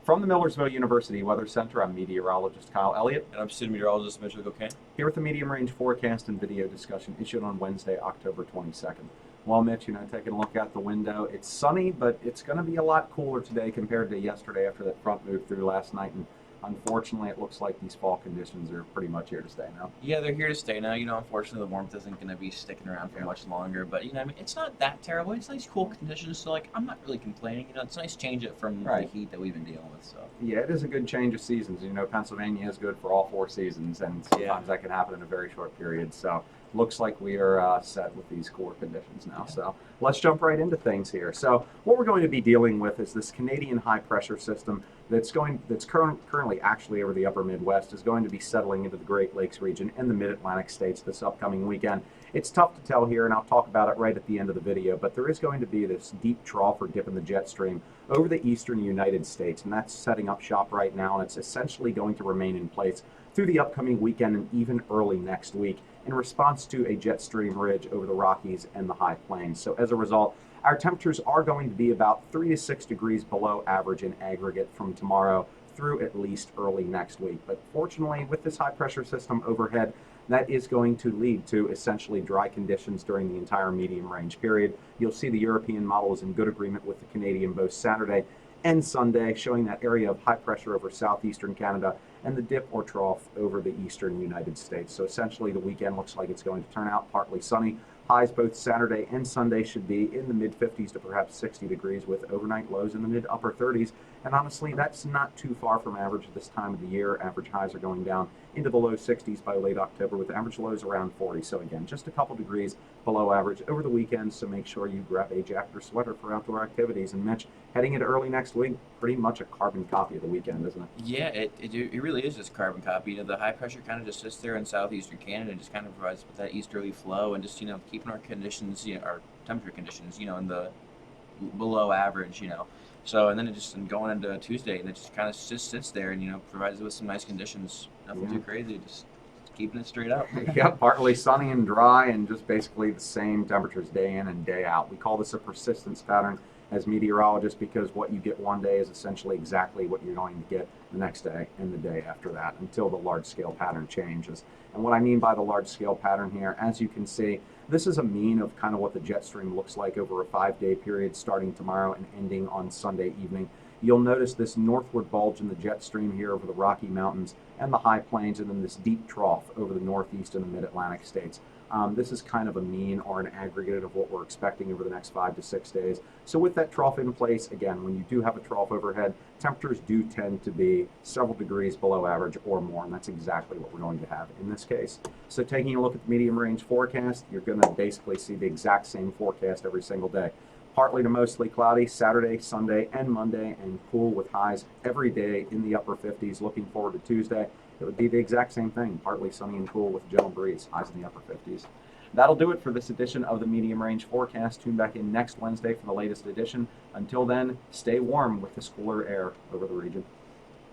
From the Millersville University Weather Center, I'm meteorologist Kyle Elliott. And I'm student meteorologist Mitchell Cocaine. Here with the medium range forecast and video discussion issued on Wednesday, October 22nd. Well, Mitch, taking a look out the window, it's sunny, but it's going to be a lot cooler today compared to yesterday after that front moved through last night. And unfortunately, it looks like these fall conditions are pretty much here to stay now. Yeah, they're here to stay now. Unfortunately, the warmth isn't going to be sticking around for much longer. But, it's not that terrible. It's nice, cool conditions. So, I'm not really complaining. It's a nice change it from the heat that we've been dealing with. So. Yeah, it is a good change of seasons. Pennsylvania is good for all four seasons, and sometimes that can happen in a very short period. So, looks like we are set with these cooler conditions now. Yeah. So let's jump right into things here. So what we're going to be dealing with is this Canadian high pressure system that's currently actually over the upper Midwest is going to be settling into the Great Lakes region and the Mid-Atlantic states this upcoming weekend. It's tough to tell here, and I'll talk about it right at the end of the video, but there is going to be this deep trough or dip in the jet stream over the eastern United States, and that's setting up shop right now, and it's essentially going to remain in place through the upcoming weekend and even early next week in response to a jet stream ridge over the Rockies and the high plains. So as a result, our temperatures are going to be about 3 to 6 degrees below average in aggregate from tomorrow through at least early next week. But fortunately, with this high pressure system overhead, that is going to lead to essentially dry conditions during the entire medium range period. You'll see the European model is in good agreement with the Canadian both Saturday and Sunday, showing that area of high pressure over southeastern Canada and the dip or trough over the eastern United States. So essentially the weekend looks like it's going to turn out partly sunny. Highs both Saturday and Sunday should be in the mid-50s to perhaps 60 degrees with overnight lows in the mid-upper 30s. And honestly, that's not too far from average at this time of the year. Average highs are going down into the low 60s by late October with average lows around 40. So again, just a couple degrees below average over the weekend. So make sure you grab a jacket or sweater for outdoor activities. And Mitch, heading into early next week, pretty much a carbon copy of the weekend, isn't it? Yeah, it really is just carbon copy. The high pressure kind of just sits there in southeastern Canada and just kind of provides with that easterly flow and just, keeping our conditions, our temperature conditions, in the below average, So, and then it just going into Tuesday, and it just kind of just sits there and, provides us with some nice conditions. Nothing too crazy, just keeping it straight up. Yeah, partly sunny and dry and just basically the same temperatures day in and day out. We call this a persistence pattern as meteorologists because what you get one day is essentially exactly what you're going to get the next day and the day after that until the large-scale pattern changes. And what I mean by the large-scale pattern here, as you can see, this is a mean of kind of what the jet stream looks like over a 5-day period starting tomorrow and ending on Sunday evening. You'll notice this northward bulge in the jet stream here over the Rocky Mountains and the high plains, and then this deep trough over the northeast and the mid-Atlantic states. This is kind of a mean or an aggregate of what we're expecting over the next 5 to 6 days. So with that trough in place, again, when you do have a trough overhead, temperatures do tend to be several degrees below average or more, and that's exactly what we're going to have in this case. So taking a look at the medium range forecast, you're going to basically see the exact same forecast every single day. Partly to mostly cloudy Saturday, Sunday, and Monday, and cool with highs every day in the upper 50s. Looking forward to Tuesday, it would be the exact same thing, partly sunny and cool with a gentle breeze, highs in the upper 50s. That'll do it for this edition of the Medium Range Forecast. Tune back in next Wednesday for the latest edition. Until then, stay warm with this cooler air over the region.